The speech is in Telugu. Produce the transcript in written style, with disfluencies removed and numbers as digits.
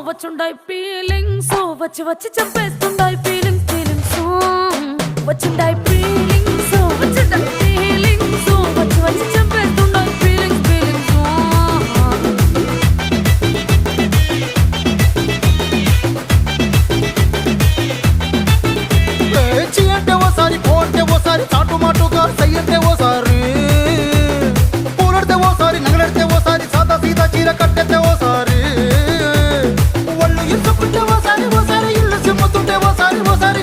వచ్చుండాయి ఫీలింగ్స్ వచ్చి వచ్చి చంపేస్తుండాయి ఫీలింగ్స్ ఫీలింగ్స్ వచ్చుండాయి ఫీలింగ్స్ వచ్చుండాయి ఫీలింగ్స్ వచ్చి వచ్చి చంపేస్తుండాయి ఫీలింగ్స్ ఫీలింగ్స్ చీ అంటే ఓసారి పో అంటే ఓసారి చాటు మాటుగా సై అంటే ఓసారి పూలడితే ఓసారి నగలడితే ఓసారి సాదా సీదా చీర కట్టెతే ఓసారి ఒళ్ళు ఇసుకుంటే ఓసారి ఓసారి ఇల్లు సిమ్ముతుంటే ఓసారి ఓసారి